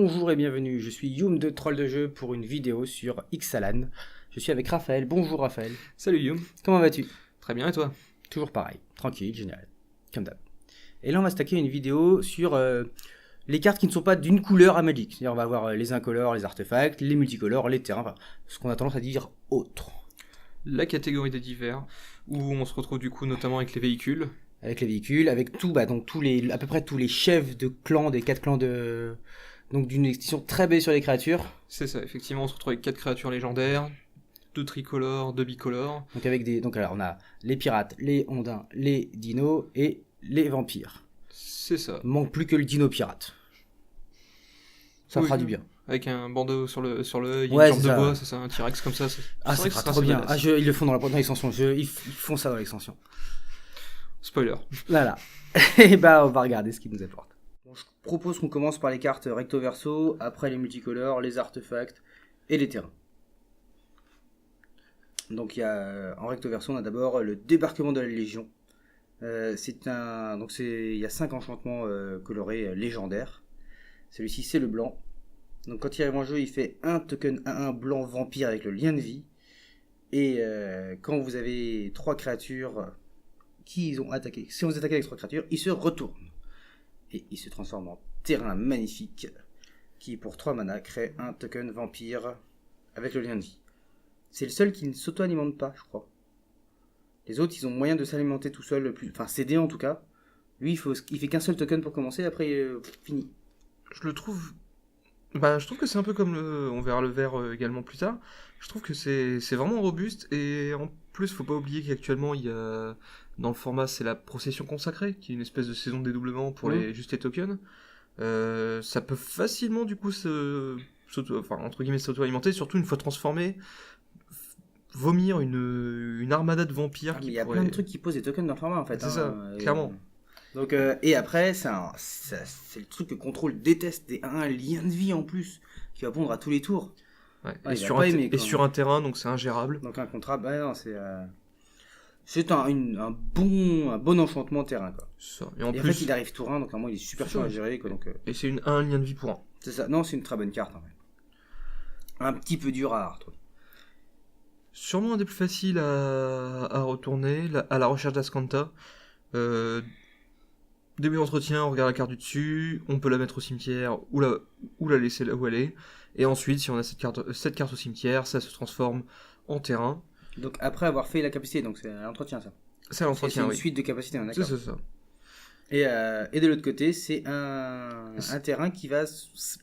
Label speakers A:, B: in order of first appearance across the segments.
A: Bonjour et bienvenue, je suis Youm de Troll de Jeu pour une vidéo sur Ixalan. Je suis avec Raphaël. Bonjour Raphaël.
B: Salut Youm.
A: Comment vas-tu?
B: Très bien, et toi?
A: Toujours pareil, tranquille, génial, comme d'hab. Et là on va stacker une vidéo sur les cartes qui ne sont pas d'une couleur à Magic. C'est-à-dire on va avoir les incolores, les artefacts, les multicolores, les terrains, enfin, ce qu'on a tendance à dire autre.
B: La catégorie des divers, où on se retrouve du coup notamment avec les véhicules.
A: Avec les véhicules, avec tout, donc à peu près tous les chefs de clans, des 4 clans de... Donc d'une extension très belle sur les créatures.
B: C'est ça, effectivement, on se retrouve avec 4 créatures légendaires, 2 tricolores, 2 bicolores.
A: Donc alors on a les pirates, les ondins, les dinos et les vampires.
B: C'est ça.
A: Il manque plus que le dino pirate. Ça fera du bien.
B: Avec un bandeau sur le une
A: ouais,
B: jambe de bois, c'est ça, un T-Rex comme ça.
A: Ah, ça sera trop bien. Ils le font dans l'extension. Ils font ça dans l'extension.
B: Spoiler.
A: Voilà. Et bah on va regarder ce qu'ils nous apportent. Bon, je propose qu'on commence par les cartes recto verso, après les multicolores, les artefacts et les terrains. Donc en recto verso, on a d'abord le débarquement de la Légion. Il y a 5 enchantements colorés légendaires. Celui-ci c'est le blanc. Donc quand il arrive en jeu, il fait un token 1/1 blanc vampire avec le lien de vie. Et quand vous avez 3 créatures qui ont attaqué, si vous attaquez avec 3 créatures, il se retourne. Et il se transforme en terrain magnifique qui pour 3 mana crée un token vampire avec le lien de vie. C'est le seul qui ne s'auto-alimente pas, je crois. Les autres, ils ont moyen de s'alimenter tout seul, enfin CD en tout cas. Lui, il fait qu'un seul token pour commencer, après fini.
B: Je trouve que c'est un peu comme on verra le vert également plus tard. Je trouve que c'est vraiment robuste et en plus, faut pas oublier qu'actuellement il y a dans le format c'est la procession consacrée qui est une espèce de saison de dédoublement pour les tokens. Ça peut facilement du coup entre guillemets s'auto-alimenter, surtout une fois transformé. Vomir une armada de vampires.
A: Il y a plein de trucs qui posent des tokens dans le format en fait.
B: C'est ça, clairement.
A: Donc, et après, c'est le truc que Control déteste, un lien de vie en plus, qui va pondre à tous les tours.
B: Ouais. Sur un terrain, donc c'est ingérable.
A: Donc un contrat, c'est un bon enchantement terrain, quoi.
B: Ça.
A: Et en fait, il arrive tour 1, donc normalement il est super chiant à gérer, quoi. Donc,
B: et c'est un lien de vie pour 1.
A: C'est ça, non, c'est une très bonne carte en fait. Un petit peu dur à retrouver.
B: Sûrement un des plus faciles à retourner, à la recherche d'Ascanta. Début d'entretien, on regarde la carte du dessus, on peut la mettre au cimetière ou la laisser là où elle est. Et ensuite, si on a cette carte au cimetière, ça se transforme en terrain.
A: Donc après avoir fait la capacité, donc c'est à l'entretien ça.
B: C'est à l'entretien,
A: c'est une suite de capacités, on est d'accord.
B: C'est ça.
A: Et de l'autre côté, c'est un terrain qui va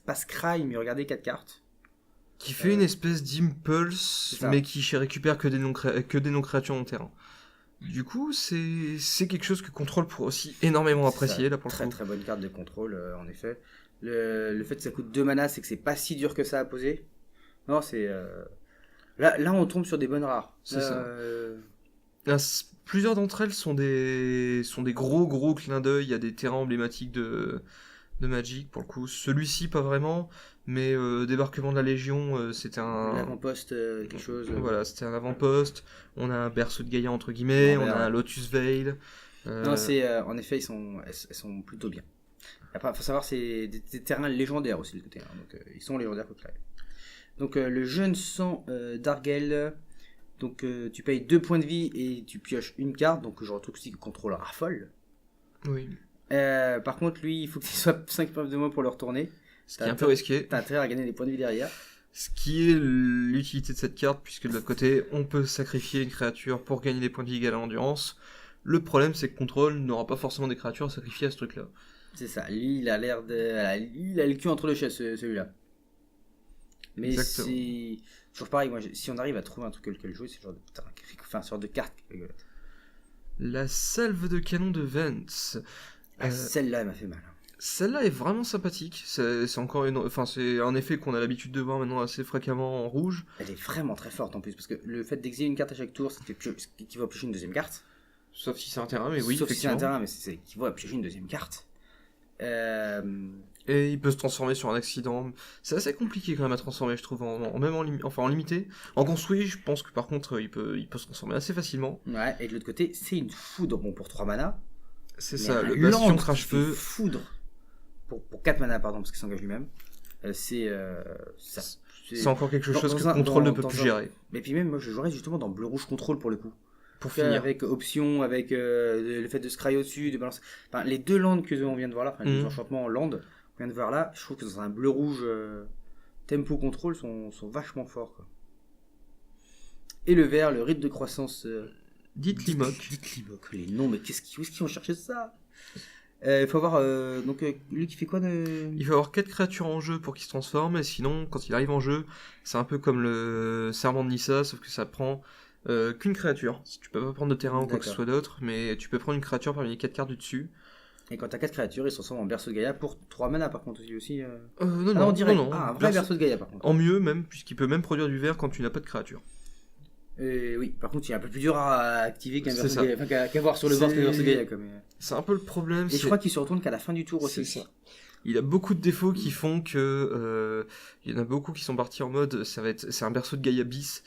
A: pas scry, mais regarder 4 cartes.
B: Qui fait une espèce d'impulse, mais qui récupère que des non-créatures en terrain. Du coup, c'est quelque chose que Control pourrait aussi énormément apprécier, là, pour le coup.
A: Très bonne carte de contrôle, en effet. Le fait que ça coûte 2 mana, c'est que c'est pas si dur que ça à poser. Non, c'est... Là, on tombe sur des bonnes rares.
B: C'est ça. Plusieurs d'entre elles sont des gros clins d'œil. Il y a des terrains emblématiques de Magic, pour le coup. Celui-ci, pas vraiment, mais débarquement de la Légion, c'était un...
A: L'avant-poste, quelque chose.
B: Voilà, c'était un avant-poste. On a un berceau de Gaïa, entre guillemets. On a un Lotus Veil.
A: Non, en effet, elles sont plutôt bien. Après, il faut savoir, c'est des terrains légendaires aussi, de côté. Donc, ils sont légendaires, faut clair. Donc, le jeune sang d'Argel. Donc, tu payes 2 points de vie et tu pioches une carte. Donc, je retrouve aussi le contrôle raffole.
B: Oui.
A: Par contre, lui, il faut que tu sois 5 points de moins pour le retourner.
B: Ce qui est un peu risqué.
A: T'as intérêt à gagner des points de vie derrière.
B: Ce qui est l'utilité de cette carte, puisque de l'autre côté, on peut sacrifier une créature pour gagner des points de vie égales à l'endurance. Le problème, c'est que Control n'aura pas forcément des créatures à sacrifier à ce truc-là.
A: C'est ça. Lui, il a l'air de... Il a le cul entre deux chaises, celui-là. Mais
B: exactement.
A: C'est toujours pareil. Moi, si on arrive à trouver un truc que le jouer, c'est ce genre de carte.
B: La salve de canon de Vance.
A: Celle-là, elle m'a fait mal.
B: Celle-là est vraiment sympathique. C'est encore c'est un effet qu'on a l'habitude de voir maintenant assez fréquemment en rouge.
A: Elle est vraiment très forte en plus, parce que le fait d'exiler une carte à chaque tour, c'est équivaut à piocher une deuxième carte.
B: Sauf si c'est un terrain, mais oui.
A: Sauf si c'est un terrain, mais c'est équivaut à piocher une deuxième carte.
B: Et il peut se transformer sur un accident. C'est assez compliqué quand même à transformer, je trouve, en limité. En construit, je pense que par contre, il peut se transformer assez facilement.
A: Ouais, et de l'autre côté, c'est une foudre, bon, pour 3 mana.
B: C'est ça, le bastion crache-feu.
A: Foudre. Pour 4 mana, pardon, parce qu'il s'engage lui-même. Ça.
B: C'est encore quelque chose que
A: un-
B: Control ne
A: dans-
B: peut
A: dans
B: plus
A: un-
B: gérer.
A: Mais puis même, moi, je jouerais justement dans Bleu Rouge Control pour le coup.
B: Pour
A: Tu vois,
B: finir.
A: avec option, avec le fait de scry au-dessus, de balancer. Enfin, les deux landes que on vient de voir là, enfin, les deux enchantements en land qu'on vient de voir là, je trouve que dans un Bleu Rouge tempo control sont vachement forts, quoi. Et le vert, le rythme de croissance.
B: Dites Limok.
A: Dites Limok, les noms, mais où est-ce qu'ils ont cherché ça? Il faut avoir. Donc, lui qui fait quoi de.
B: Il faut avoir 4 créatures en jeu pour qu'il se transforme, et sinon, quand il arrive en jeu, c'est un peu comme le serment de Nissa, sauf que ça prend qu'une créature. Tu peux pas prendre de terrain ou quoi que ce soit d'autre, mais tu peux prendre une créature parmi les 4 cartes du dessus.
A: Et quand t'as 4 créatures, ils se transforment en berceau de Gaïa pour 3 mana par contre aussi.
B: Non, direct.
A: Non. Un vrai berceau de Gaïa par contre.
B: En mieux même, puisqu'il peut même produire du vert quand tu n'as pas de créature.
A: Oui, par contre, il est un peu plus dur à activer qu'un berceau de Gaïa. Enfin, qu'à voir sur le board qu'un berceau de Gaïa.
B: C'est un peu le problème.
A: Et je crois qu'il se retourne qu'à la fin du tour aussi.
B: C'est ça. Il a beaucoup de défauts qui font que il y en a beaucoup qui sont partis en mode c'est un berceau de Gaïa bis.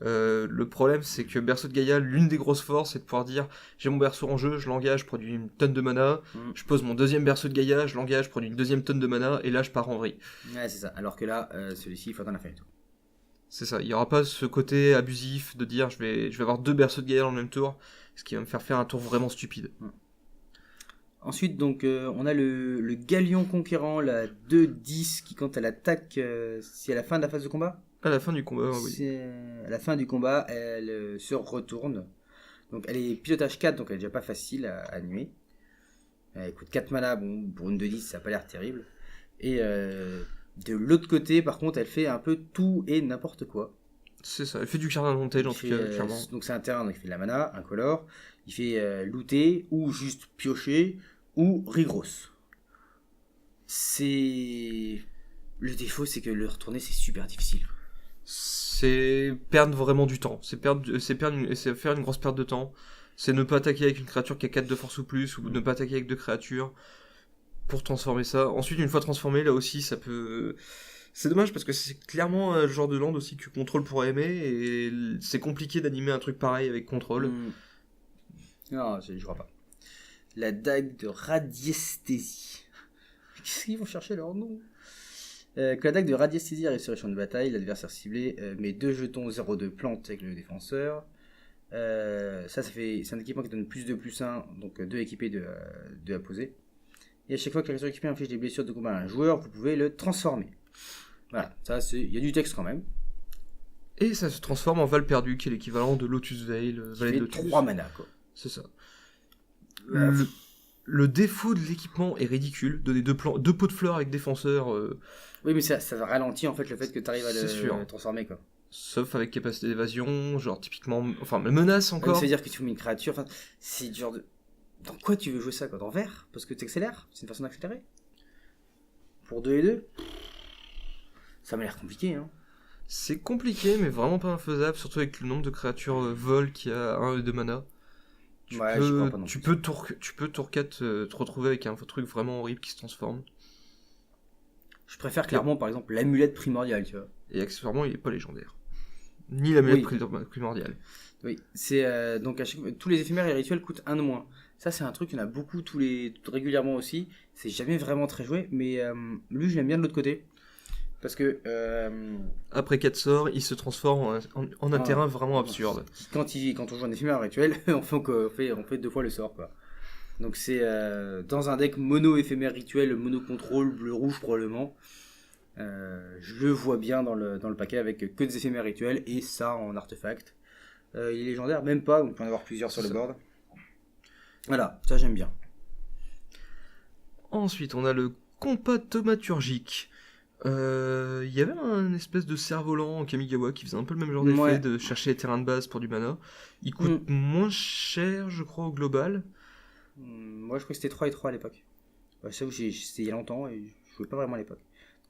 B: Le problème c'est que berceau de Gaïa, l'une des grosses forces c'est de pouvoir dire j'ai mon berceau en jeu, je l'engage, je produis une tonne de mana, je pose mon deuxième berceau de Gaïa, je l'engage, je produis une deuxième tonne de mana et là je pars en vrille.
A: Ouais, c'est ça. Alors que là, celui-ci il faut attendre la fin du tour.
B: C'est ça, il n'y aura pas ce côté abusif de dire je vais avoir 2 berceaux de Gaïa dans le même tour, ce qui va me faire un tour vraiment stupide.
A: Ensuite, donc, on a le Galion Conquérant, la 2-10, qui quand elle attaque, c'est à la fin de la phase de combat.
B: À la fin du combat, oui.
A: À la fin du combat, elle se retourne. Donc, elle est pilotage 4, donc elle est déjà pas facile à animer. Elle coûte 4 mana, bon, pour une 2-10, ça n'a pas l'air terrible. Et de l'autre côté, par contre, elle fait un peu tout et n'importe quoi.
B: C'est ça, elle fait du card advantage en tout cas, clairement.
A: Donc c'est un terrain, donc il fait de la mana, incolore, il fait looter, ou juste piocher, ou rigros. C'est... Le défaut, c'est que le retourner, c'est super difficile.
B: C'est perdre vraiment du temps, c'est faire une grosse perte de temps, c'est ne pas attaquer avec une créature qui a 4 de force ou plus, ou ne pas attaquer avec 2 créatures, pour transformer ça. Ensuite, une fois transformé, là aussi, ça peut... C'est dommage parce que c'est clairement le genre de land aussi que Control pourrait aimer et c'est compliqué d'animer un truc pareil avec Control.
A: Non, je crois pas. La dague de radiesthésie. Qu'est-ce qu'ils vont chercher leur nom? Que la dague de radiesthésie arrive sur le champ de bataille, l'adversaire ciblé met 2 jetons 0-2 plantes avec le défenseur. C'est un équipement qui donne plus 2/+1, donc 2 équipés de à poser. Et à chaque fois que la créature équipée inflige des blessures de combat à un joueur, vous pouvez le transformer. Voilà, il y a du texte quand même.
B: Et ça se transforme en Val perdu, qui est l'équivalent de Lotus Veil, Valet de Lotus.
A: 3 mana, quoi.
B: C'est ça. Le défaut de l'équipement est ridicule. Donner 2 pots de fleurs avec défenseur.
A: Oui, mais ça ralentit en fait le fait que tu arrives à le transformer, quoi.
B: Sauf avec capacité d'évasion, genre typiquement. Enfin, menace encore.
A: Ça veut dire que tu mets une créature. Enfin, c'est genre de. Dans quoi tu veux jouer ça, quoi? Dans vert? Parce que tu accélères? C'est une façon d'accélérer? Pour 2 et 2? Ça m'a l'air compliqué, hein.
B: C'est compliqué, mais vraiment pas infaisable, surtout avec le nombre de créatures vol qui a 1 et 2 mana. Tu peux tour 4 te retrouver avec un truc vraiment horrible qui se transforme.
A: Je préfère clairement, par exemple, l'amulette primordiale, tu vois.
B: Et accessoirement, il est pas légendaire. Ni l'amulette primordiale.
A: Oui, c'est donc tous les éphémères et rituels coûtent 1 de moins. Ça, c'est un truc, il y en a beaucoup régulièrement aussi. C'est jamais vraiment très joué, mais lui, je l'aime bien de l'autre côté. Parce que...
B: Après 4 sorts, il se transforme en un terrain vraiment absurde.
A: Quand on joue un éphémère rituel, on fait 2 fois le sort, quoi. Donc c'est dans un deck mono éphémère rituel, mono contrôle, bleu-rouge probablement. Je le vois bien dans le paquet avec que des éphémères rituels et ça en artefact. Il est légendaire, même pas, on peut en avoir plusieurs sur le board. Voilà, ça j'aime bien.
B: Ensuite, on a le compas thaumaturgique. Il y avait un espèce de cerf-volant en Kamigawa qui faisait un peu le même genre d'effet de chercher les terrains de base pour du mana. Il coûte moins cher, je crois, au global.
A: Moi, je crois que c'était 3 et 3 à l'époque. C'était il y a longtemps et je jouais pas vraiment à l'époque.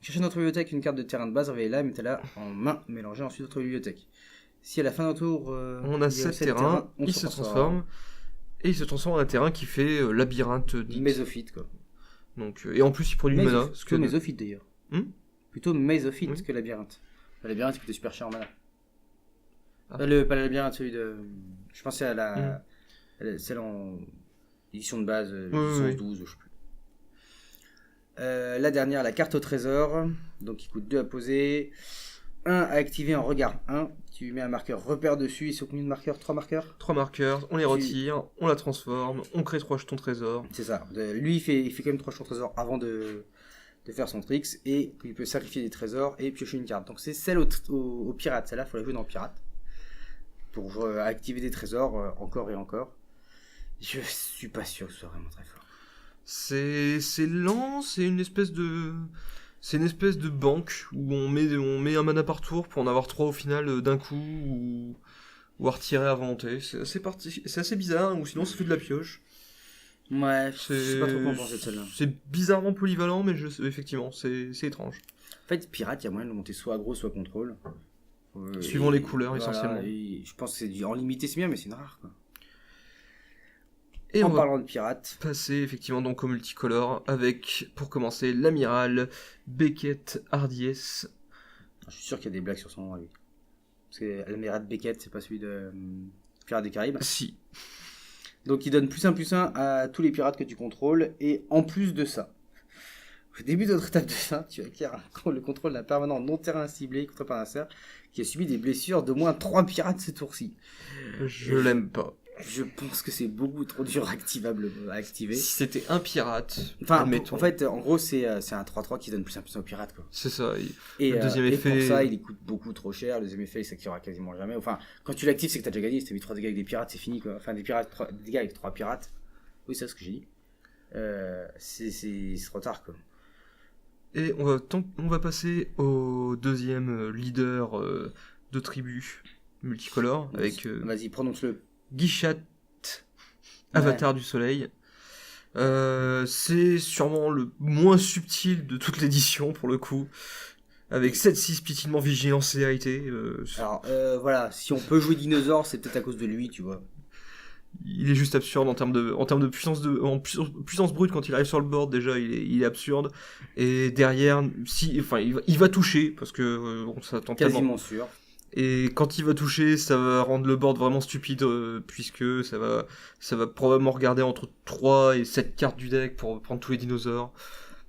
A: Cherchez notre bibliothèque une carte de terrain de base, réveillez-la, mettez-la en main, mélangez ensuite notre bibliothèque. Si à la fin d'un tour,
B: on a 7 terrains, il se transforme. Et il se transforme en un terrain qui fait labyrinthe dit.
A: Mésophyte, quoi.
B: Donc, et en plus, il produit du mana.
A: Plutôt mésophyte d'ailleurs. Plutôt mésophyte que labyrinthe. Le labyrinthe, il coûtait super cher en mana. Pas le labyrinthe, celui de. Je pensais à celle en édition de base, licence 12, je sais plus. La dernière, la carte au trésor. Donc il coûte 2 à poser. 1 à activer en regard 1. Tu mets un marqueur repère dessus. Et sur combien de marqueurs? 3 marqueurs?
B: 3 marqueurs, on les retire, on la transforme, on crée 3 jetons trésor.
A: C'est ça. Lui, il fait quand même 3 jetons trésor avant de faire son tricks. Et il peut sacrifier des trésors et piocher une carte. Donc c'est celle au pirate. Celle-là, il faut la jouer dans le pirate. Pour activer des trésors encore et encore. Je suis pas sûr que ce soit vraiment très fort.
B: C'est lent, c'est une espèce de banque où on met un mana par tour pour en avoir 3 au final d'un coup ou à retirer à volonté. C'est assez bizarre, ou sinon ça fait de la pioche.
A: Ouais, je sais pas trop comment penser de celle-là.
B: C'est bizarrement polyvalent, mais effectivement, c'est étrange.
A: En fait, pirate, il y a moyen de monter soit aggro, soit contrôle.
B: Suivant les couleurs, essentiellement.
A: Je pense que c'est en limité, c'est bien, mais c'est une rare, quoi.
B: Et
A: en parlant de pirates,
B: passer effectivement donc au multicolore avec, pour commencer, l'amiral Beckett Hardies.
A: Je suis sûr qu'il y a des blagues sur son nom, lui. Parce que l'amiral Beckett, c'est pas celui de Pirates des Caraïbes.
B: Si.
A: Donc il donne +1/+1 à tous les pirates que tu contrôles, et en plus de ça, au début de notre étape de ça, tu acquiers le contrôle d'un permanent non terrain ciblé contre par un cerf qui a subi des blessures d'au moins 3 pirates ce tour-ci.
B: Je l'aime pas.
A: Je pense que c'est beaucoup trop dur à activer.
B: Si c'était un pirate,
A: enfin, en fait, en gros, c'est un 3-3 qui donne +1/+1 aux pirates, quoi.
B: C'est ça.
A: Et
B: le deuxième effet...
A: pour ça, il coûte beaucoup trop cher. Le deuxième effet, il s'activera quasiment jamais. Enfin, quand tu l'actives, c'est que t'as déjà gagné. Si t'as mis 3 dégâts avec des pirates, c'est fini, quoi. Enfin, des dégâts avec 3 pirates. Oui, c'est ce que j'ai dit. C'est trop tard, quoi.
B: Et on va passer au deuxième leader de tribu multicolore avec...
A: Vas-y, prononce-le.
B: Guichat, Avatar du Soleil. C'est sûrement le moins subtil de toute l'édition pour le coup. Avec 7-6 piétinement vigilance et célérité.
A: Alors voilà, si on peut jouer dinosaure, c'est peut-être à cause de lui, tu vois.
B: Il est juste absurde en termes de puissance puissance brute quand il arrive sur le board. Déjà, il est absurde. Et derrière, il va toucher parce que on s'attend
A: quasiment sûr.
B: Et quand il va toucher, ça va rendre le board vraiment stupide, puisque ça va probablement regarder entre 3 et 7 cartes du deck pour prendre tous les dinosaures.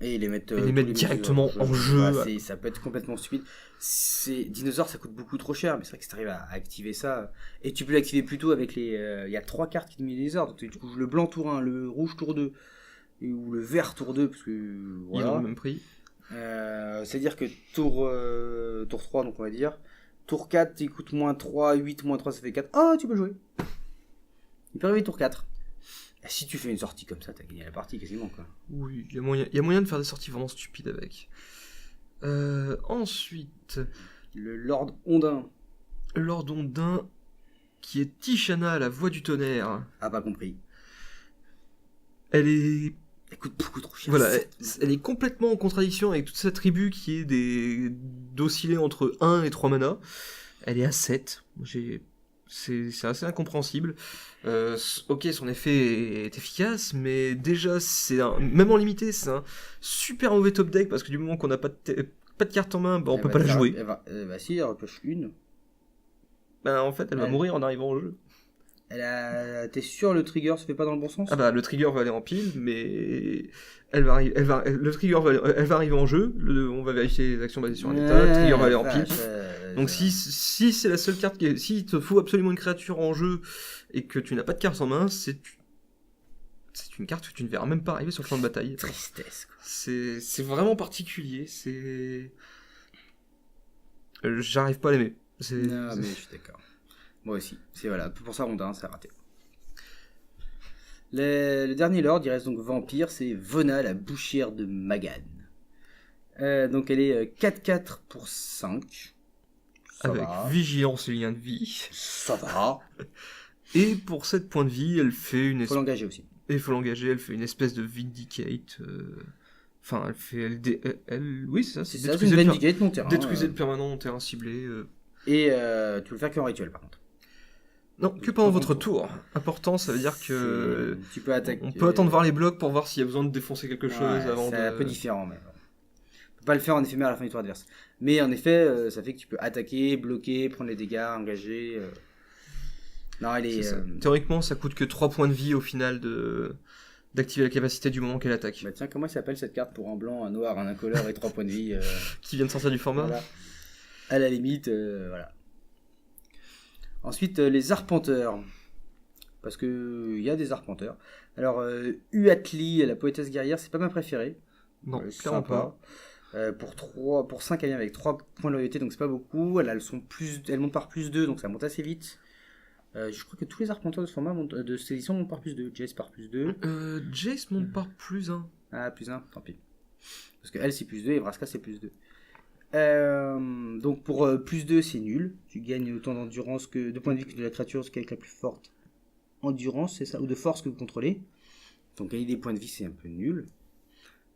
A: Et les mettre
B: directement en jeu.
A: Ça peut être complètement stupide. Dinosaures, ça coûte beaucoup trop cher, mais c'est vrai que si tu arrives à activer ça. Et tu peux l'activer plutôt avec les. Il y a 3 cartes qui te mettent des dinosaures. Donc tu joues le blanc tour 1, le rouge tour 2, ou le vert tour 2, parce que. Voilà.
B: Ils ont le même prix.
A: C'est-à-dire que tour 3, donc on va dire. Tour 4, il coûte -3, 8, -3, ça fait 4. Ah, tu peux jouer. Il peut arriver tour 4. Et si tu fais une sortie comme ça, t'as gagné la partie quasiment, quoi.
B: Oui, il y a moyen de faire des sorties vraiment stupides avec. Ensuite...
A: Le Lord Ondin.
B: Lord Ondin, qui est Tishana, la voix du tonnerre.
A: Ah, pas compris.
B: Elle
A: coûte beaucoup trop cher.
B: Voilà, elle est complètement en contradiction avec toute sa tribu qui est d'osciller entre 1 et 3 mana. Elle est à 7. C'est assez incompréhensible. Ok, son effet est efficace, mais déjà, même en limité, c'est un super mauvais top deck parce que du moment qu'on n'a pas de carte en main, on peut pas la jouer.
A: Si, elle repêche une.
B: En fait, elle va mourir en arrivant au jeu.
A: T'es sûr le trigger se fait pas dans le bon sens?
B: Le trigger va aller en pile, mais elle va arriver en jeu. On va vérifier les actions basées sur un état. Le trigger va aller en pile. Donc si c'est la seule carte si il te faut absolument une créature en jeu et que tu n'as pas de carte en main, c'est une carte que tu ne verras même pas arriver sur le champ de bataille.
A: Tristesse, quoi.
B: C'est vraiment particulier. J'arrive pas à l'aimer.
A: Non, mais je suis d'accord. Moi aussi. C'est voilà, pour ça Rondin, ça a raté. Le dernier lord, il reste donc vampire, c'est Vona, la bouchière de Magan. Donc elle est 4-4 pour 5. Ça
B: avec
A: va.
B: Vigilance et lien de vie.
A: Ça va.
B: Et pour 7 points de vie, elle fait une...
A: Faut l'engager aussi.
B: Et il faut l'engager, elle fait une espèce de Vindicate... Enfin, elle fait... Oui, c'est ça.
A: C'est ça, c'est une Vindicate non terrain.
B: Détruisez le permanent non terrain ciblé.
A: Et tu veux le faire qu'en rituel, par contre.
B: Non, que pendant votre tour. Important, ça veut dire que...
A: Tu peux attaquer...
B: On peut attendre voir les blocs pour voir s'il y a besoin de défoncer quelque chose avant de...
A: C'est un peu différent, mais... On peut pas le faire en éphémère à la fin du tour adverse. Mais en effet, ça fait que tu peux attaquer, bloquer, prendre les dégâts, engager... Non, elle est...
B: Théoriquement, ça coûte que 3 points de vie au final d'activer la capacité du moment qu'elle attaque.
A: Bah tiens, comment il s'appelle cette carte pour un blanc, un noir, un incolore et 3 points de vie
B: Qui vient de sortir du format.
A: Voilà. À la limite, voilà. Ensuite, les arpenteurs. Parce que il y a des arpenteurs. Alors, Uatli, la poétesse guerrière, c'est pas ma préférée.
B: Non, clairement
A: sympa.
B: pas.
A: Pour 5, elle vient avec 3 points de loyauté, donc c'est pas beaucoup. Elle monte par plus 2, donc ça monte assez vite. Je crois que tous les arpenteurs de ce format de cette édition montent par plus 2. Jace par plus 2.
B: Jace monte par plus 1.
A: Ah, plus 1, tant pis. Parce que elle c'est plus 2 et Vraska c'est plus 2. Donc pour plus 2 c'est nul. Tu gagnes autant d'endurance que de points de vie que de la créature, ce qui est avec la plus forte endurance, c'est ça, ou de force que vous contrôlez. Donc gagner des points de vie c'est un peu nul.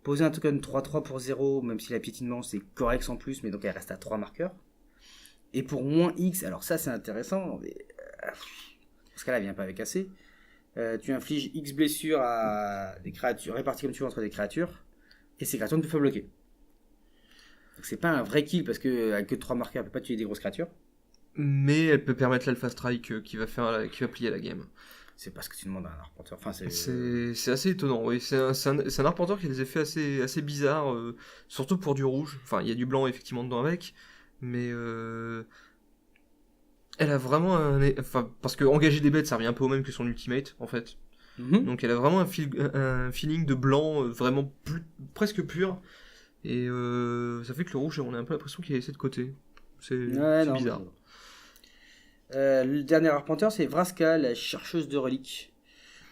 A: Poser un token 3-3 pour 0, même si la piétinement c'est correct sans plus, mais donc elle reste à 3 marqueurs. Et pour moins X, alors ça c'est intéressant, mais, parce qu'elle vient pas avec assez. Tu infliges X blessures à des créatures, réparties comme tu veux entre des créatures, et ces créatures ne peuvent pas bloquer. Donc c'est pas un vrai kill parce qu'avec que 3 marqueurs, elle peut pas tuer des grosses créatures.
B: Mais elle peut permettre l'Alpha Strike qui va plier la game.
A: C'est pas ce que tu demandes à un arpenteur. Enfin,
B: c'est assez étonnant, oui. C'est un arpenteur qui a des effets assez bizarres, surtout pour du rouge. Enfin, il y a du blanc effectivement dedans avec, mais elle a vraiment enfin, parce que engager des bêtes, ça revient un peu au même que son ultimate, en fait. Donc elle a vraiment un feeling de blanc vraiment presque pur, et ça fait que le rouge, on a un peu l'impression qu'il est laissé de côté. C'est bizarre.
A: Le dernier arpenteur, c'est Vraska, la chercheuse de reliques.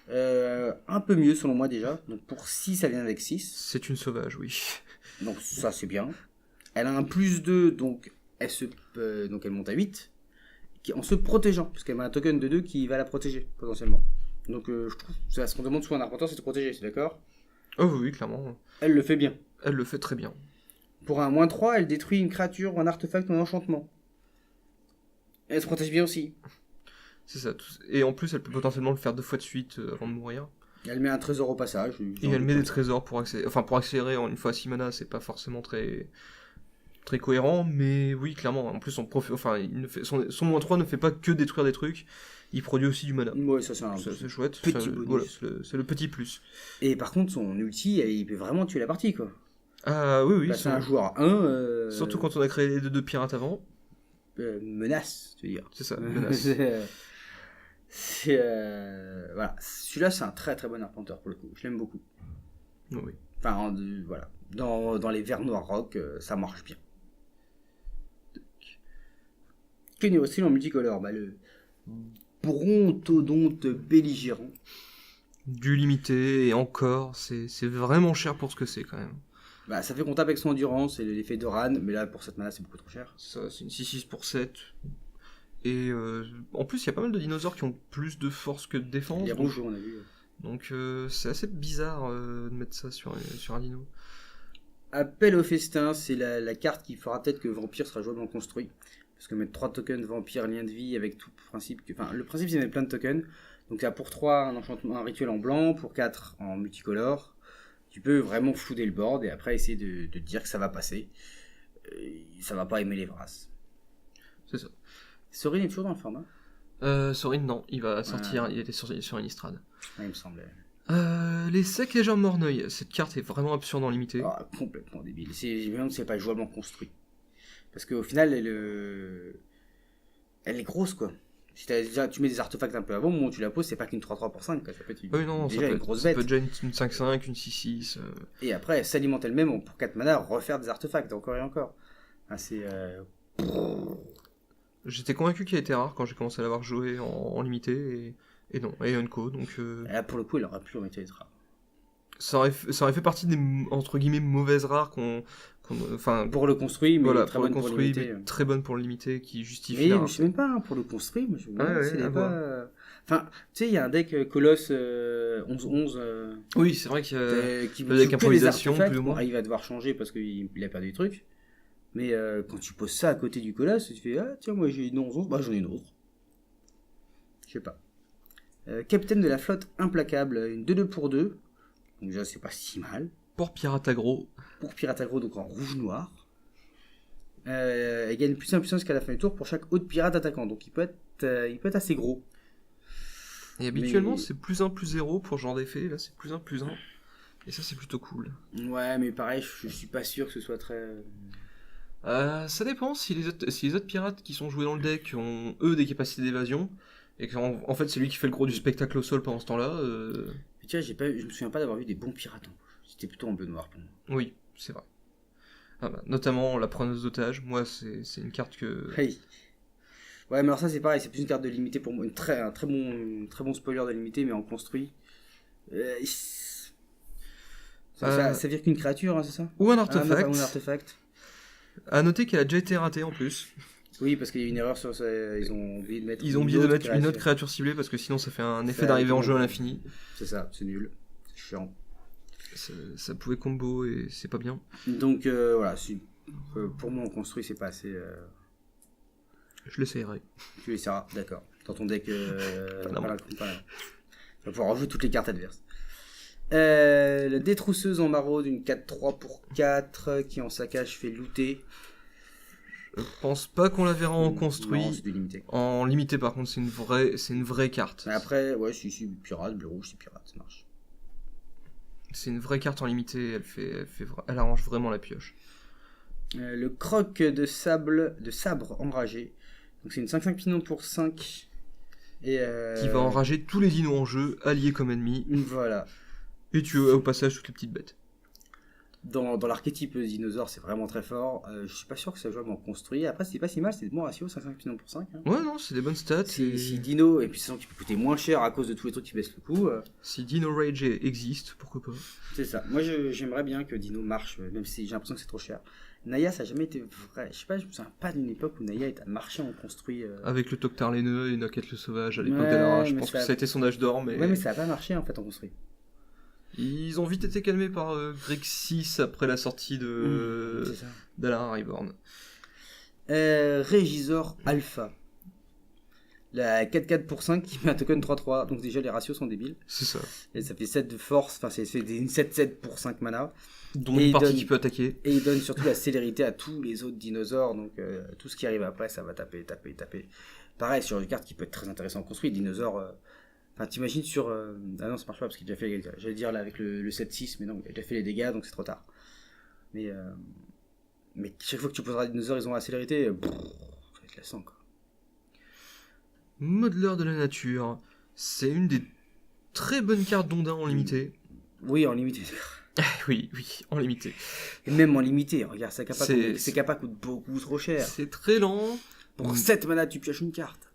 A: Un peu mieux selon moi déjà. Donc pour 6, ça vient avec 6.
B: C'est une sauvage, oui.
A: Donc ça c'est bien. Elle a un plus 2, donc elle monte à 8. En se protégeant, parce qu'elle a un token de 2 qui va la protéger potentiellement. Donc je trouve que ce qu'on demande souvent à un arpenteur, c'est de protéger, c'est d'accord?
B: Oh oui, clairement.
A: Elle le fait bien.
B: Elle le fait très bien.
A: Pour un moins 3, elle détruit une créature, un artefact ou un enchantement. Elle se protège bien aussi.
B: C'est ça. Et en plus, elle peut potentiellement le faire 2 fois de suite avant de mourir.
A: Elle met un trésor au passage.
B: Et elle met des trésors pour accélérer en une fois à 6 mana, c'est pas forcément très cohérent, mais oui, clairement. En plus, son moins 3 ne fait pas que détruire des trucs, il produit aussi du mana.
A: Ouais, ça c'est
B: chouette.
A: Petit bonus.
B: Voilà, c'est le petit plus.
A: Et par contre, son ulti, il peut vraiment tuer la partie, quoi.
B: Ah oui.
A: C'est un joueur 1.
B: Surtout quand on a créé les 2 pirates avant.
A: Menace, tu veux dire.
B: C'est ça, menace.
A: Voilà. Celui-là, c'est un très très bon arpenteur pour le coup. Je l'aime beaucoup.
B: Oui.
A: Enfin, voilà. Dans les verts noirs rock, ça marche bien. Kenny aussi en multicolore, le brontodonte belligérant.
B: Du limité, et encore, c'est vraiment cher pour ce que c'est quand même.
A: Ça fait qu'on tape avec son endurance et l'effet de Ran, mais là pour cette mana c'est beaucoup trop cher.
B: Ça, c'est une 6-6 pour 7. Et en plus, il y a pas mal de dinosaures qui ont plus de force que de défense.
A: Les rouges, on a vu.
B: Donc c'est assez bizarre de mettre ça sur un dino.
A: Appel au festin, c'est la carte qui fera peut-être que Vampire sera jouable en construit. Parce que mettre 3 tokens Vampire, lien de vie, avec tout le principe. Le principe c'est de mettre plein de tokens. Donc il y a pour 3 un enchantement, un rituel en blanc, pour 4 en multicolore. Tu peux vraiment flouder le board et après essayer de dire que ça va passer. Ça va pas aimer les Vras.
B: C'est ça.
A: Sorin est toujours dans le format?
B: Sorin, non, il va sortir, il était sur Innistrad.
A: Il me semblait.
B: Les saccageurs Morneuil, cette carte est vraiment absurde en limité.
A: Complètement débile. J'ai l'impression que c'est pas jouablement construit. Parce qu'au final, elle est grosse, quoi. Si tu mets des artefacts un peu avant, au moment où tu la poses, c'est pas qu'une 3-3 pour 5, quoi. Ça peut être
B: une grosse bête. Ça peut déjà une 5-5, une 6-6.
A: Et après, elle s'alimente elle-même pour 4 mana, refaire des artefacts, encore et encore.
B: J'étais convaincu qu'elle était rare quand j'ai commencé à l'avoir joué en limité, et non, et Unco, donc...
A: Là, pour le coup, elle aurait pu remettre être rare.
B: Ça aurait fait partie des, entre guillemets, mauvaises rares
A: pour le construit, mais
B: voilà,
A: très bonne pour le limité.
B: Très bonne pour le limité, qui justifie...
A: Mais je sais même pas, pour le construit, moi, Enfin, tu sais, il y a un deck Colosse 11-11...
B: Oui, c'est vrai qu'il y a
A: qui
B: le deck improvisation, plus ou moins.
A: Il va devoir changer parce qu'il a perdu des trucs. Mais quand tu poses ça à côté du Colosse, tu fais tiens, moi j'ai une 11-11, j'en ai une autre. Je sais pas. Capitaine de la flotte implacable, une 2-2 pour 2. Donc déjà, c'est pas si mal.
B: Pour Pirate Aggro.
A: Donc en rouge-noir. Il gagne plus 1 puissance qu'à la fin du tour pour chaque autre pirate attaquant. Donc il peut être assez gros.
B: Et habituellement,
A: Mais-
B: c'est +1 +0 pour ce genre d'effet. Là, c'est +1 +1. Et ça, c'est plutôt cool.
A: Ouais, mais pareil, je suis pas sûr que ce soit très.
B: Ça dépend si les autres pirates qui sont joués dans le deck ont, eux, des capacités d'évasion. Et qu'en en fait, c'est lui qui fait le gros du spectacle au sol pendant ce temps-là.
A: Mais tu vois, je me souviens pas d'avoir vu des bons pirates en rouge. C'était plutôt en bleu noir pour moi.
B: Oui, c'est vrai. Ah bah, notamment la preneuse d'otage. Moi, c'est une carte que.
A: Hey. Ouais, mais alors ça c'est pareil, c'est plus une carte de limité pour moi, un très bon spoiler de limité, mais en construit. Ça vire qu'une créature, hein, c'est ça?
B: Ou un
A: Ah,
B: artefact.
A: ou un artefact.
B: À noter qu'elle a déjà été ratée en plus.
A: Oui, parce qu'il y a eu une erreur sur ça. Ils ont oublié de mettre.
B: Ils ont oublié de mettre une autre créature ciblée parce que sinon ça fait un effet d'arriver en jeu à l'infini.
A: C'est ça, c'est nul. C'est chiant.
B: Ça pouvait combo et c'est pas bien.
A: Donc voilà, pour moi en construit c'est pas assez.
B: Je l'essayerai.
A: Tu essaieras, d'accord. Dans ton deck.
B: Non.
A: Pas là. Tu vas pouvoir rejouer toutes les cartes adverses. La détrousseuse en maraude, une 4-3 pour 4 qui en saccage fait looter.
B: Je pense pas qu'on la verra en construit.
A: Non, c'est du limité.
B: En limité par contre, c'est une vraie carte.
A: Mais après, ouais, si pirate, bleu-rouge, c'est pirate, ça marche.
B: C'est une vraie carte en limité, elle arrange vraiment la pioche.
A: Le croc de sabre enragé. Donc c'est une 5-5 pinon pour 5. Et
B: Qui va enrager tous les dinos en jeu, alliés comme ennemis,
A: Voilà.
B: et tu au passage toutes les petites bêtes.
A: Dans l'archétype dinosaure, c'est vraiment très fort. Je suis pas sûr que ça joue en construit. Après, c'est pas si mal, c'est de bon ratio, 5-5 pinon pour 5. Hein.
B: Ouais, non, c'est des bonnes stats.
A: Si Dino, et puis c'est qui peut coûter moins cher à cause de tous les trucs qui baissent le coût.
B: Si Dino Rage existe, pourquoi pas.
A: C'est ça. Moi, j'aimerais bien que Dino marche, même si j'ai l'impression que c'est trop cher. Naya, ça n'a jamais été vrai. Je sais pas, je me souviens pas d'une époque où Naya a marché en construit.
B: Avec le Toctar laineux et Nocket le sauvage à l'époque
A: Ouais,
B: d'Alara, je
A: mais
B: pense
A: ça-
B: que ça a été son âge d'or, mais...
A: Ouais, mais ça a pas marché en fait en construit.
B: Ils ont vite été calmés par Grixis après la sortie
A: C'est ça.
B: d'Alara Reborn.
A: Régisor Alpha. La 4-4 pour 5 qui met un token 3-3. Donc déjà les ratios sont débiles.
B: C'est ça.
A: Et ça fait 7 de force. Enfin c'est une 7-7 pour 5 mana.
B: Dont
A: Et
B: une
A: il
B: partie
A: donne-
B: qui peut attaquer.
A: Et il donne surtout la célérité à tous les autres dinosaures. Donc tout ce qui arrive après ça va taper. Pareil sur une carte qui peut être très intéressante en construit. Dinosaure. Enfin t'imagines sur... Ah non ça marche pas parce qu'il a déjà fait... J'allais dire là avec le 7-6 mais non il a déjà fait les dégâts donc c'est trop tard. Mais chaque fois que tu poseras des dinosaures ils ont la célérité. Ça va être lassant quoi.
B: Modeleur de la nature. C'est une des très bonnes cartes d'Ondin en limité.
A: Oui en limité.
B: Oui, en limité.
A: Et même en limité, regarde, ces
B: C'est-
A: capas coûtent beaucoup trop cher.
B: C'est très lent.
A: Pour 7 mana, tu pioches une carte.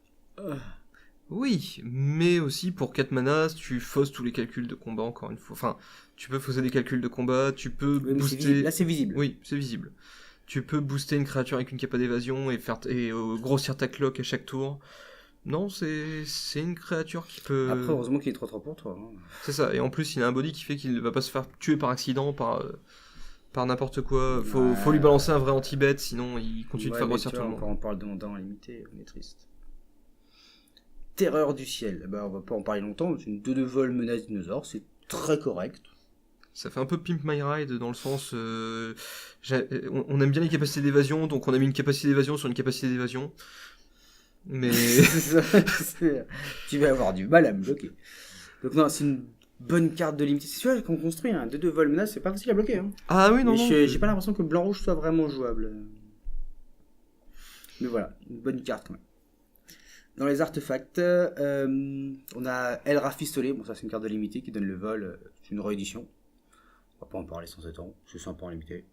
B: Oui, mais aussi pour 4 manas, tu fausses tous les calculs de combat encore une fois. Enfin, tu peux fausser des calculs de combat, tu peux
A: Oui, mais c'est
B: booster...
A: visible. Là, c'est visible.
B: Oui, c'est visible. Tu peux booster une créature avec une capa d'évasion et grossir ta cloque à chaque tour. Non, c'est une créature qui peut...
A: Après, heureusement qu'il est 3-3 pour toi. Hein.
B: C'est ça, et en plus il a un body qui fait qu'il ne va pas se faire tuer par accident, par n'importe quoi. Faut lui balancer un vrai anti-bet, sinon il continue de
A: Ouais,
B: faire
A: mais
B: grossir
A: tu
B: tout
A: vois,
B: le monde.
A: encore on parle de Mondin en limité, on est triste. Terreur du ciel. Bah, on va pas en parler longtemps. C'est une 2-2 vol menace dinosaure. C'est très correct.
B: Ça fait un peu Pimp My Ride dans le sens... on aime bien les capacités d'évasion, donc on a mis une capacité d'évasion sur une capacité d'évasion. Mais...
A: C'est ça, tu vas avoir du mal à me bloquer. Donc non, c'est une bonne carte de limité. C'est sûr qu'on construit un 2-2 vol menace, c'est pas facile à bloquer. Hein.
B: Ah oui, non,
A: Mais
B: non.
A: j'ai pas l'impression que le blanc-rouge soit vraiment jouable. Mais voilà, une bonne carte quand même. Dans les artefacts, on a El Rafistolet. Bon, ça c'est une carte de limité qui donne le vol. C'est une réédition. On va pas en parler sans s'étendre. C'est sympa en limité.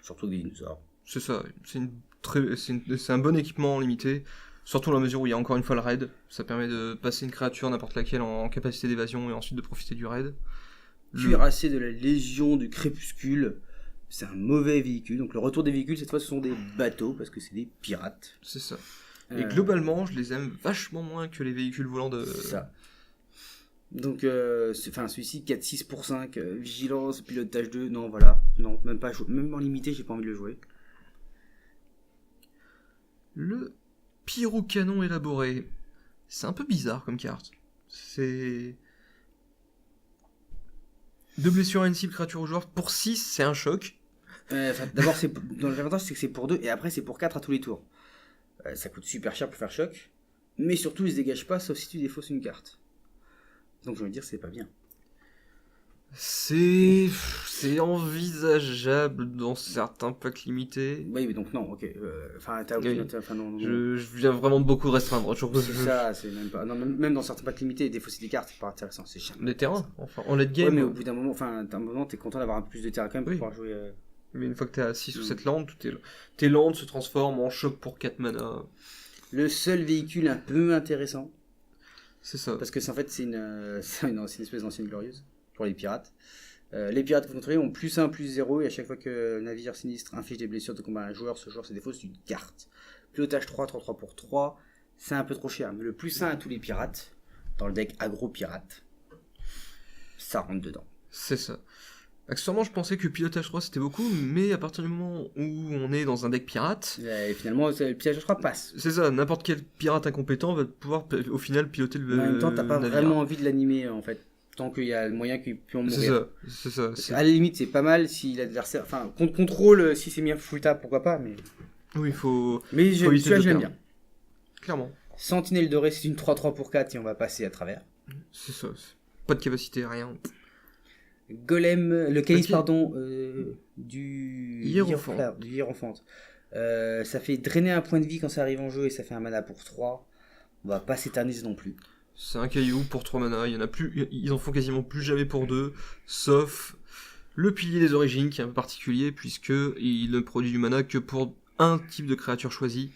A: Surtout des dinosaures.
B: C'est ça, c'est un bon équipement limité, surtout dans la mesure où il y a encore une fois le raid. Ça permet de passer une créature n'importe laquelle en capacité d'évasion et ensuite de profiter du raid.
A: Cuirassé de la Légion du Crépuscule. C'est un mauvais véhicule. Donc le retour des véhicules, cette fois, ce sont des bateaux parce que c'est des pirates.
B: C'est ça. Et globalement, je les aime vachement moins que les véhicules volants de...
A: C'est ça. Donc, celui-ci, 4-6 pour 5, vigilance, pilotage 2, non, voilà. Non, même pas même en limité, j'ai pas envie de le jouer.
B: Le pyrocanon élaboré. C'est un peu bizarre comme carte. C'est... 2 blessures à une cible créature au joueur. Pour 6, c'est un choc.
A: D'abord, dans l'avantage, c'est que c'est pour 2, et après, c'est pour 4 à tous les tours. Ça coûte super cher pour faire choc. Mais surtout, il se dégage pas, sauf si tu défausses une carte. Donc je veux dire, c'est pas bien.
B: C'est envisageable dans certains packs limités.
A: Oui, mais donc non, ok. Enfin, t'as
B: Oui.
A: aucune... Enfin, non.
B: Je viens vraiment de beaucoup restreindre.
A: C'est ça, c'est même pas... Non, même dans certains packs limités, des fois c'est des cartes, c'est pas intéressant, c'est chiant.
B: Les terrains, enfin, en late
A: Ouais,
B: game.
A: mais au bout d'un moment, t'es content d'avoir un peu plus de terrain quand même pour
B: Oui.
A: pouvoir jouer...
B: Mais une fois que t'es à 6 ou 7 landes, tes landes se transforment en choc pour 4 mana.
A: Le seul véhicule un peu intéressant,
B: C'est ça.
A: parce que c'est en fait c'est une espèce d'ancienne glorieuse pour les pirates. Les pirates que vous contrôlez ont +1, +0, et à chaque fois que le navire sinistre inflige des blessures de combat à un joueur, ce joueur se défausse d'une carte. Pilotage 3, 3 pour 3, c'est un peu trop cher, mais le +1 à tous les pirates, dans le deck agro-pirate, ça rentre dedans.
B: C'est ça. Accessoirement, je pensais que pilotage 3 c'était beaucoup, mais à partir du moment où on est dans un deck pirate,
A: Et finalement, le pilotage 3 passe.
B: c'est ça, n'importe quel pirate incompétent va pouvoir au final piloter le
A: Mais en même temps, t'as pas
B: navire.
A: vraiment envie de l'animer en fait, tant qu'il y a le moyen qu'il puisse en
B: C'est
A: mourir.
B: ça, c'est ça.
A: Parce qu'à la limite, c'est pas mal si l'adversaire. Enfin, contre contrôle, si c'est mis à full tap, pourquoi pas, mais.
B: Oui, il faut.
A: Mais
B: Faut éviter
A: celui-là,
B: de
A: je l'aime
B: perdre.
A: bien.
B: Clairement.
A: Sentinelle dorée, c'est une 3-3 pour 4 et on va passer à travers.
B: C'est ça. Pas de capacité, rien.
A: Golem, le calice,
B: Ok.
A: pardon, du
B: Hiérophante.
A: Du hiérophante. Ça fait drainer un point de vie quand ça arrive en jeu et ça fait un mana pour 3. On va pas s'éterniser non plus.
B: C'est un caillou pour 3 mana, il y en a plus, ils en font quasiment plus jamais pour 2, sauf le pilier des origines qui est un peu particulier puisque il ne produit du mana que pour un type de créature choisie.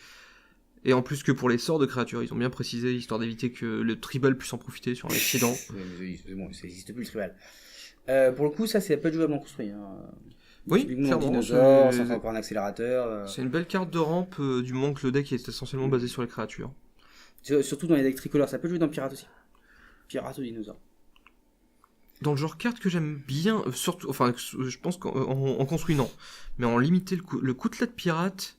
B: Et en plus que pour les sorts de créatures, ils ont bien précisé, histoire d'éviter que le tribal puisse en profiter sur un accident.
A: Mais bon, ça existe plus le tribal. Pour le coup, ça c'est pas jouable en construit. Hein.
B: Oui,
A: Typiquement,
B: clairement,
A: dinosaure, ça fait encore un accélérateur.
B: c'est une belle carte de rampe du moment que le deck est essentiellement basé sur les créatures.
A: Surtout dans les decks tricolores, ça peut jouer dans Pirate aussi. Pirate ou dinosaure.
B: Dans le genre carte que j'aime bien, surtout, enfin, je pense qu'en construit non, mais en limiter le coûtelet de pirate,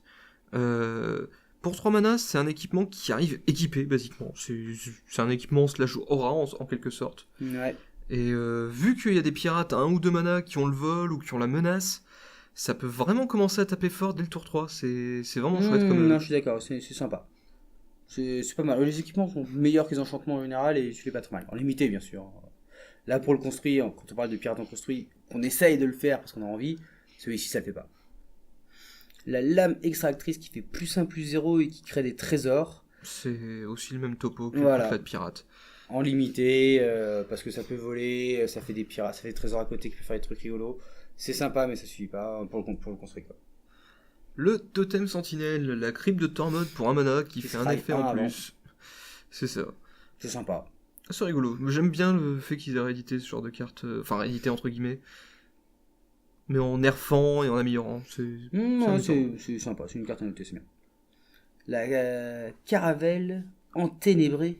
B: pour 3 mana, c'est un équipement qui arrive équipé, basiquement. C'est un équipement slash aura en quelque sorte.
A: Ouais.
B: Et vu qu'il y a des pirates à 1 ou 2 mana qui ont le vol ou qui ont la menace, ça peut vraiment commencer à taper fort dès le tour 3. C'est vraiment chouette comme.
A: Non, je suis d'accord, c'est sympa. C'est pas mal. Les équipements sont meilleurs que les enchantements en général et tu les pas trop mal. En limité, bien sûr. Là, pour le construire, quand on parle de pirates en construit, on essaye de le faire parce qu'on a envie. Celui-ci, ça le fait pas. La lame extractrice qui fait +1, +0 et qui crée des trésors.
B: C'est aussi le même topo que
A: Voilà.
B: le coûtelet de pirate.
A: En limité, parce que ça peut voler, ça fait des pirates, ça fait des trésors à côté qui peuvent faire des trucs rigolos. C'est sympa, mais ça suffit pas pour le construire, quoi.
B: Le totem sentinelle, la crypte de Tormod pour 1 mana qui fait un
A: Strike
B: effet
A: 1
B: en
A: avant.
B: plus. C'est ça.
A: C'est sympa.
B: C'est rigolo. J'aime bien le fait qu'ils aient réédité ce genre de carte. Enfin, réédité entre guillemets. Mais en nerfant et en améliorant.
A: C'est sympa, c'est une carte à noter, c'est bien. La caravelle enténébrée.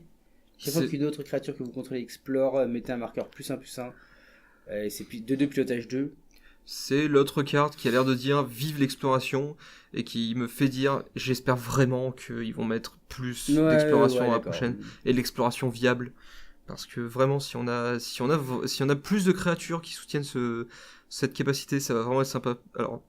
A: Chaque fois
B: C'est-
A: qu'une autre créature que vous contrôlez explore, mettez un marqueur +1/+1. Et c'est 2 pilotage 2.
B: C'est l'autre carte qui a l'air de dire vive l'exploration et qui me fait dire j'espère vraiment qu'ils vont mettre plus d'exploration à la prochaine et de l'exploration viable parce que vraiment si on a plus de créatures qui soutiennent cette capacité ça va vraiment être sympa. Alors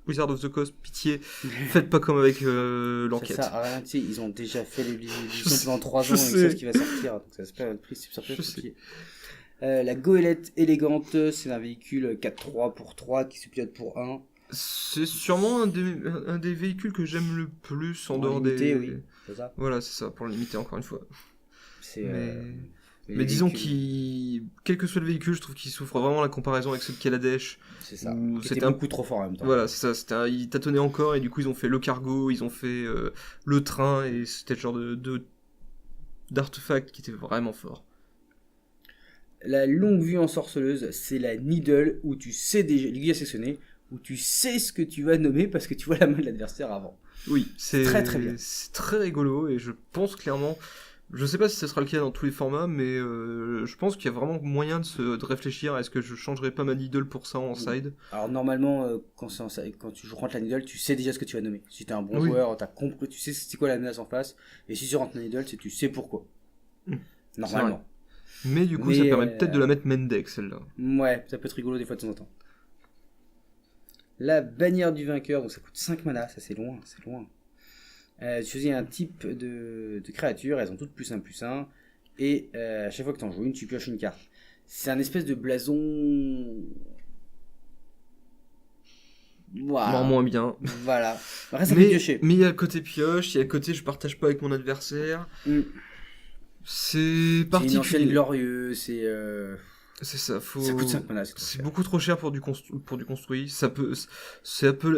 B: Wizard of the Coast, pitié, faites pas comme avec l'enquête.
A: Ça sert à rien, tu sais, ils ont déjà fait les
B: Je
A: éditions pendant 3 ans
B: je
A: et ils
B: sais.
A: savent ce qui va sortir. Donc ça se peut
B: Je sais.
A: compliqué. La goélette élégante, c'est un véhicule 4-3 pour 3 qui se pilote pour 1.
B: C'est sûrement un des véhicules que j'aime le plus en dehors
A: limité,
B: des...
A: oui, c'est ça.
B: Voilà, c'est ça, pour le limiter encore une fois.
A: C'est,
B: Mais disons quel que soit le véhicule, je trouve qu'il souffre vraiment la comparaison avec ceux de Kaladesh.
A: c'est ça.
B: où
A: C'était
B: c'était un-
A: beaucoup trop fort en même temps.
B: Voilà, c'est ça, ils tâtonnaient encore et du coup ils ont fait le cargo, ils ont fait le train et c'était le genre d'artefact qui était vraiment fort.
A: La longue vue ensorceleuse, c'est la needle où tu sais déjà, l'aiguille à sectionner, où tu sais ce que tu vas nommer parce que tu vois la main de l'adversaire avant.
B: Oui, c'est
A: Très, très bien.
B: C'est très rigolo et je pense clairement, je sais pas si ce sera le cas dans tous les formats, mais je pense qu'il y a vraiment moyen de réfléchir à est-ce que je changerais pas ma needle pour ça en side.
A: Alors normalement, quand tu rentres la needle, tu sais déjà ce que tu vas nommer. Si t'es un bon
B: Oui.
A: joueur, t'as compris, tu sais c'est quoi la menace en face. Et si tu rentres la needle, tu sais pourquoi. Normalement.
B: Mais du coup
A: Mais,
B: ça permet peut-être de la mettre main deck celle-là.
A: Ouais, ça peut être rigolo des fois de temps en temps. La bannière du vainqueur, donc ça coûte 5 mana, ça c'est loin, c'est loin. Tu choisis un type de créature, elles ont toutes +1/+1, Et à chaque fois que tu en joues une, tu pioches une carte. C'est un espèce de blason.
B: Non,
A: Waouh.
B: moins bien.
A: Voilà. Après, ça fait piocher.
B: Mais il y a le côté pioche, il y a le côté je partage pas avec mon adversaire. C'est
A: C'est une ancienne
B: particulier.
A: glorieuse, c'est.
B: C'est ça,
A: Ça coûte 5 mana,
B: c'est beaucoup trop cher pour du construit. Ça peut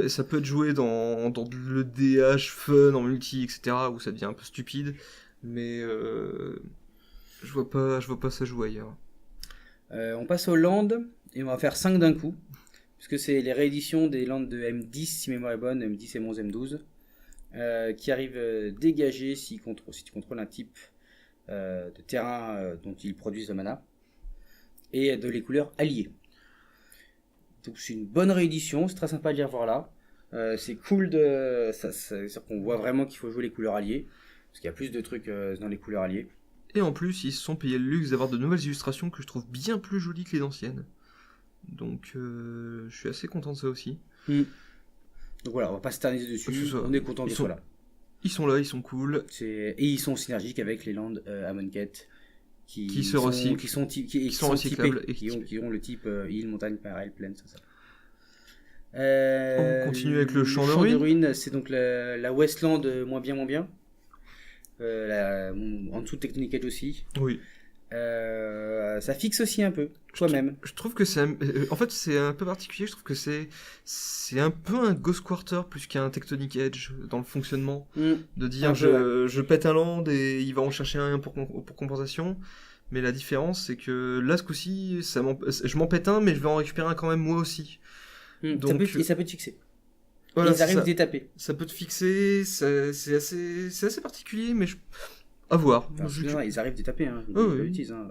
B: être joué dans le DH fun, en multi, etc., où ça devient un peu stupide. Mais je vois pas ça jouer ailleurs.
A: On passe aux lands et on va faire 5 d'un coup. Puisque c'est les rééditions des lands de M10, si mémoire est bonne, M10, M11, M12, qui arrivent dégagées si tu contrôles un type de terrain dont ils produisent le mana, et de les couleurs alliées. Donc c'est une bonne réédition, c'est très sympa de les revoir là. C'est cool c'est-à-dire qu'on voit vraiment qu'il faut jouer les couleurs alliées, parce qu'il y a plus de trucs dans les couleurs alliées.
B: Et en plus, ils se sont payés le luxe d'avoir de nouvelles illustrations que je trouve bien plus jolies que les anciennes. Donc je suis assez content de ça aussi.
A: Donc voilà, on va pas s'éterniser dessus, on est content qu'ils soient là.
B: Ils sont là, ils sont cool.
A: Et ils sont synergiques avec les lands Amonkhet
B: qui se recyclent,
A: qui sont
B: recyclables
A: typés,
B: et
A: qui ont le type île, montagne, parelle, plaine, ça.
B: On continue avec le champ de
A: ruines. C'est donc la Westland moins bien. En dessous de Tectonic Age aussi.
B: Oui.
A: Ça fixe aussi un peu, toi-même.
B: Je trouve que en fait, c'est un peu particulier. Je trouve que c'est un peu un Ghost Quarter plus qu'un Tectonic Edge dans le fonctionnement. De dire je pète un land et il va en chercher un pour compensation. Mais la différence, c'est que là, ce coup-ci, je m'en pète un, mais je vais en récupérer un quand même moi aussi.
A: Donc, ça peut te fixer.
B: Voilà,
A: ils arrivent à détaper.
B: Ça peut te fixer, c'est assez particulier, mais à voir.
A: Ils arrivent à détaper, hein. Ils utilisent, hein.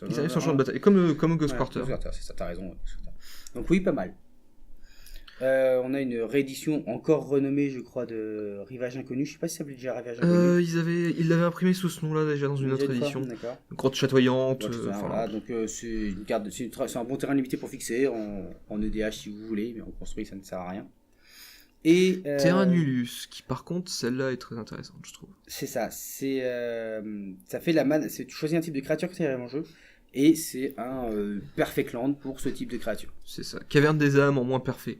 B: Ils arrivent sur le champ de bataille, comme Ghost Quarter.
A: C'est ça, t'as raison. Donc oui, pas mal. On a une réédition encore renommée, je crois, de Rivage Inconnu. Je sais pas si ça s'appelait déjà Rivage Inconnu.
B: Ils l'avaient imprimé sous ce nom-là déjà dans une autre édition. Grotte chatoyante.
A: Voilà, donc c'est une carte, c'est un bon terrain limité pour fixer en EDH si vous voulez, mais en construit ça ne sert à rien. Et
B: Terra Nullus, qui par contre celle-là est très intéressante, je trouve.
A: C'est ça, ça fait la mana. Tu choisis un type de créature que tu arrives en jeu. Et c'est un perfect land pour ce type de créature.
B: C'est ça. Caverne des âmes en moins parfait.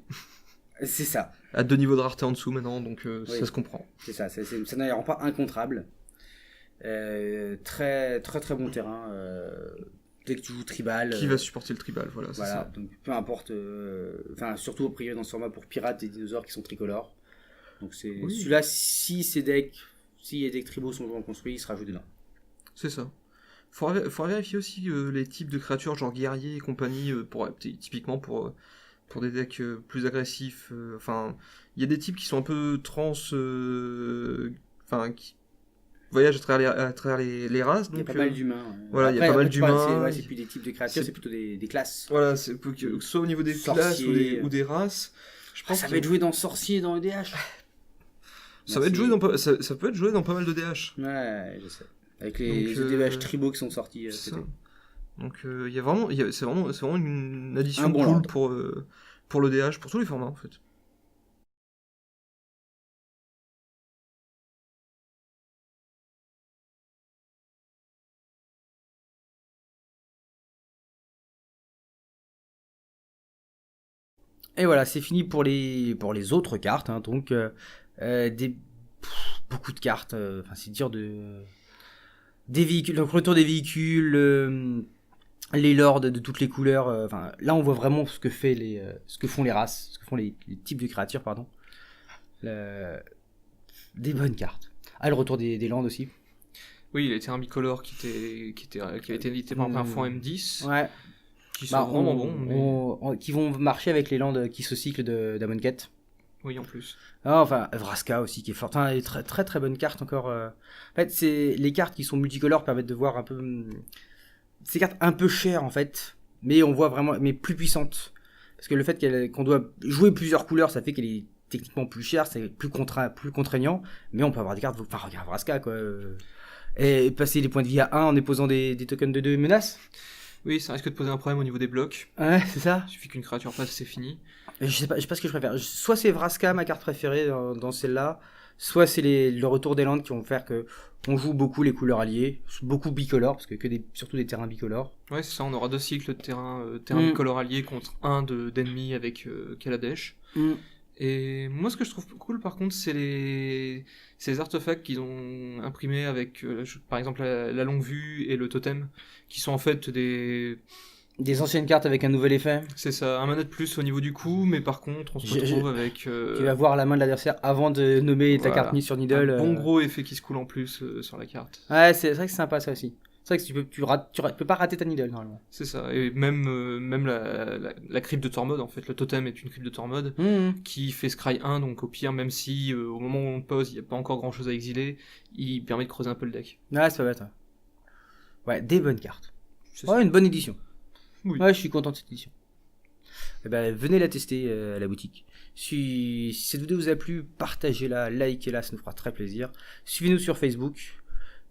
A: C'est ça.
B: À 2 niveaux de rareté en dessous maintenant, donc ça se comprend.
A: C'est ça, ça ne rend pas incontrable. Très bon terrain. Dès que tu joues tribal.
B: Qui va supporter le tribal, voilà.
A: C'est ça. Donc peu importe. Surtout au privé dans ce format pour pirates et dinosaures qui sont tricolores. Donc celui-là, s'il y a des tribaux sont joués en construit, il sera joué dedans.
B: C'est ça. Faudra vérifier aussi les types de créatures, genre guerriers et compagnie, typiquement pour des decks plus agressifs. Il y a des types qui sont un peu qui voyagent à travers les races. Donc,
A: il y a pas mal d'humains.
B: Voilà, il y a pas mal d'humains.
A: C'est plus des types de créatures, c'est plutôt des classes.
B: Voilà, soit au niveau des classes ou des races. Je pense
A: ça va être joué dans Sorcier, dans EDH.
B: Ça peut être joué dans pas mal de DH.
A: Ouais, je sais. Avec les DH tribaux qui sont sortis.
B: Donc c'est vraiment une addition cool pour le DH, pour tous les formats en fait.
A: Et voilà, c'est fini pour les autres cartes. Hein, donc beaucoup de cartes. C'est dur de... Des véhicules, le retour des véhicules, les lords de toutes les couleurs. Là, on voit vraiment ce que font les races, ce que font les types de créatures, pardon. Des bonnes cartes. Le retour des landes aussi.
B: Oui, il était un bicolore qui avait été édité par la première fois en M10.
A: Ouais.
B: Qui sont vraiment bons.
A: Qui vont marcher avec les landes qui se cyclent d'Amonkhet.
B: Oui, en plus.
A: Vraska aussi qui est forte. Très très très bonne carte encore. En fait, c'est les cartes qui sont multicolores permettent de voir un peu. Ces cartes un peu chères en fait, mais on voit vraiment, mais plus puissantes. Parce que le fait qu'on doit jouer plusieurs couleurs, ça fait qu'elle est techniquement plus chère, c'est plus contraignant. Mais on peut avoir des cartes. Regarde Vraska quoi. Et passer les points de vie à 1 en déposant des tokens de 2 menaces.
B: Oui, ça risque de poser un problème au niveau des blocs.
A: Ouais, c'est ça.
B: Il suffit qu'une créature passe, c'est fini.
A: Je sais pas ce que je préfère. Soit c'est Vraska, ma carte préférée dans celle-là, soit c'est le retour des landes qui vont faire que on joue beaucoup les couleurs alliées, beaucoup bicolores, parce que surtout des terrains bicolores.
B: Ouais, c'est ça, on aura 2 cycles de terrain
A: Mm.
B: bicolore allié contre un d'ennemis avec Kaladesh.
A: Mm.
B: Et moi, ce que je trouve cool, par contre, c'est ces artefacts qu'ils ont imprimés avec, par exemple, la longue vue et le totem, qui sont en fait
A: Des anciennes cartes avec un nouvel effet.
B: C'est ça, un mana de plus au niveau du coup, mais par contre, on se
A: Je-
B: retrouve avec
A: Tu vas voir la main de l'adversaire avant de nommer ta
B: voilà,
A: carte mise sur Needle.
B: un bon gros effet qui se coule en plus sur la carte.
A: Ouais, c'est vrai que c'est sympa ça aussi. C'est vrai que tu peux pas rater ta Needle normalement.
B: C'est ça, et même la crypte de Tormod, en fait, le totem est une crypte de Tormod,
A: Mm.
B: qui fait Scry 1, donc au pire, même si au moment où on le pose, il n'y a pas encore grand chose à exiler, il permet de creuser un peu le deck.
A: Ouais, ça va être. Ouais, des bonnes cartes.
B: C'est
A: Ouais,
B: ça.
A: une bonne édition.
B: Oui.
A: Ouais, je suis content de cette édition. Eh ben, venez la tester à la boutique. Si cette vidéo vous a plu, partagez-la, likez-la, ça nous fera très plaisir. Suivez-nous sur Facebook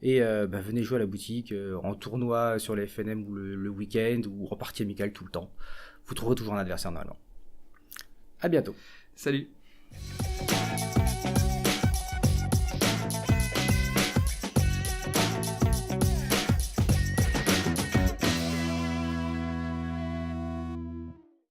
A: et venez jouer à la boutique en tournoi sur les FNM ou le week-end ou en partie amicale tout le temps. Vous trouverez toujours un adversaire normalement. À bientôt.
B: Salut.